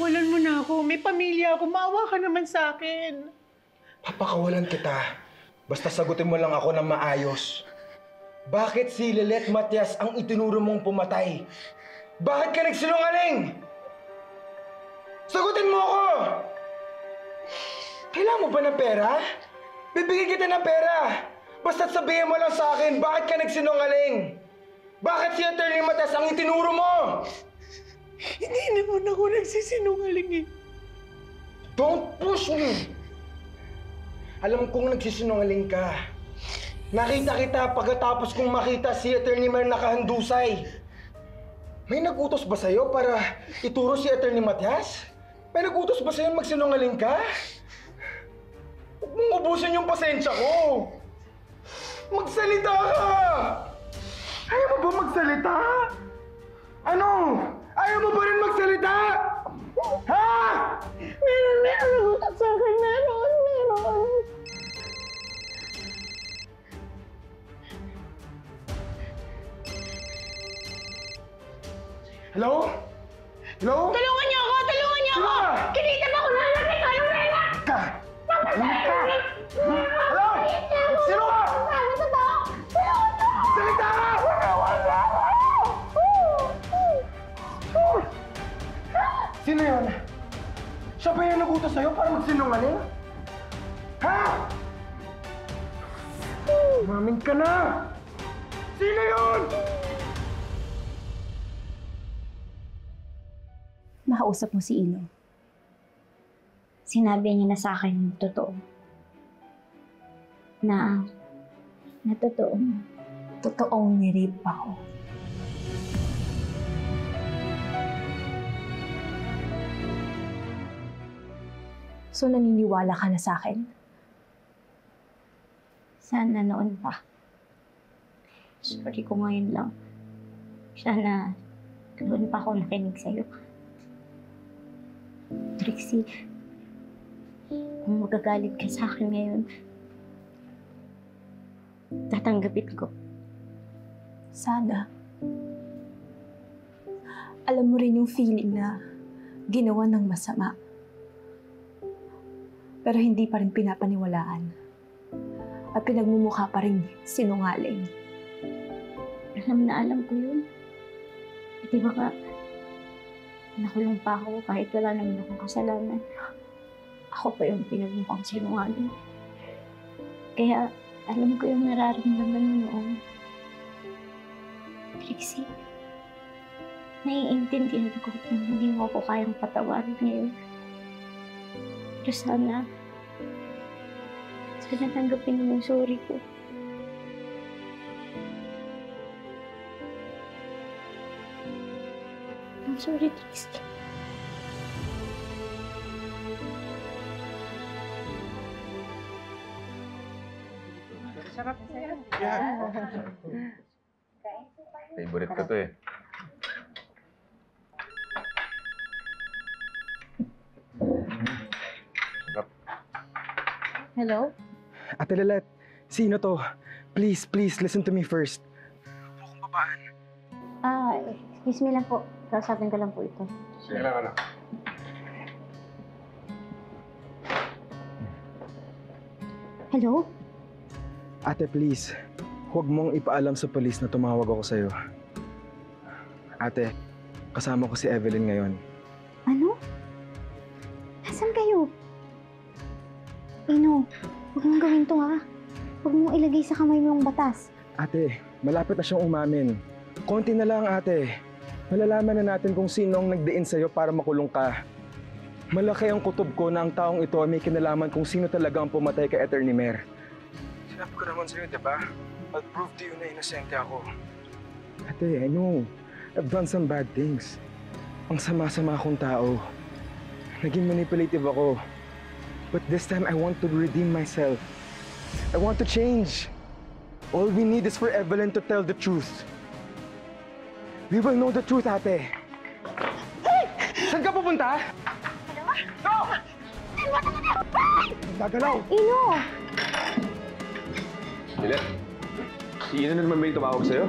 pakawalan mo na ako. May pamilya ako. Maawa ka naman sa akin. Papakawalan kita. Basta sagutin mo lang ako ng maayos. Bakit si Lilet Matias ang itinuro mong pumatay? Bakit ka nagsinungaling? Sagutin mo ako! Kailangan mo ba ng pera? Bibigyan kita ng pera! Basta't sabihin mo lang sa akin, bakit ka nagsinungaling? Bakit si Atty. Matias ang itinuro mo? Hindi naman ako nagsisinungaling eh. Don't push me! Alam kong nagsisinungaling ka. Nakita kita pagkatapos kong makita si Atty. Mer nakahandusay. May nag-utos ba sa'yo para ituro si Atty. Matias? May nag-utos ba sa'yo magsinungaling ka? Huwag mong ubusin yung pasensya ko! Magsalita ka! Ayaw mo ba magsalita? Ano? Ayaw mo ba rin magsalita? Ha? Meron utak sa akin. Meron. Hello? Hello? Tulungan niyo ako! Tulungan niyo ako! Kinita mo ako na alam ni Carolina! Ka! Hello? Sino ka? Salita ka! Sino yun? Siya ba yung nag-utos sa'yo para magsinungaling? Ha? Umamin ka na! Sino yun? Nakausap mo si Ino. Sinabi niya na sa akin yung totoo. Na totoo. Totoong nirip ako. So naniniwala ka na sa akin? Sana noon pa. Sorry ko ngayon lang. Sana noon pa ako nakinig sa'yo. Trixie, kung magagalit ka sa akin ngayon, tatanggapin ko. Sana. Alam mo rin yung feeling na ginawa ng masama. Pero hindi pa rin pinapaniwalaan. At pinagmumukha pa rin sinungaling. Alam na alam ko yun. Di ba ka, nakulong pa ako kahit wala naman akong kasalanan. Ako pa yung pinagmukhang sinungaling. Kaya alam ko yung nararamdaman mo noon. Trixie, naiintindihan ko kung hindi mo ako kayang patawarin ngayon. Pero sana tanggapin mo yung sorry ko. I'm sorry, Trixie. Sarap. Favorite ko to eh. Sarap. Hello? Ate Lilet, sino to? Please, listen to me first. Huwag akong babaan. Excuse me lang po. Kausapin ko lang po ito. Sige lang, anak. Hello? Ate, please. Huwag mong ipaalam sa polis na tumawag ako sa'yo. Ate, kasama ko si Evelyn ngayon. Ano? Nasaan kayo? Ino, huwag mong gawin to ha. Huwag mong ilagay sa kamay mo yung batas. Ate, malapit na siyang umamin. Konti na lang, ate. Malalaman na natin kung sino ang nagdiin sa'yo para makulong ka. Malaki ang kutob ko na ang taong ito ay may kinalaman kung sino talaga ang pumatay kay Atty. Mer. Sinabi ko naman sa'yo, di ba? I'll prove to you na inosente ako. Ate, I know. I've done some bad things. Ang sama-sama akong tao. Naging manipulative ako. But this time, I want to redeem myself. I want to change. All we need is for Evelyn to tell the truth. We will know the truth, ate. Hey! Saan ka pupunta? Go! Gagalaw! Ino! Lilet, si Ino na naman ba yung tumawag sa'yo?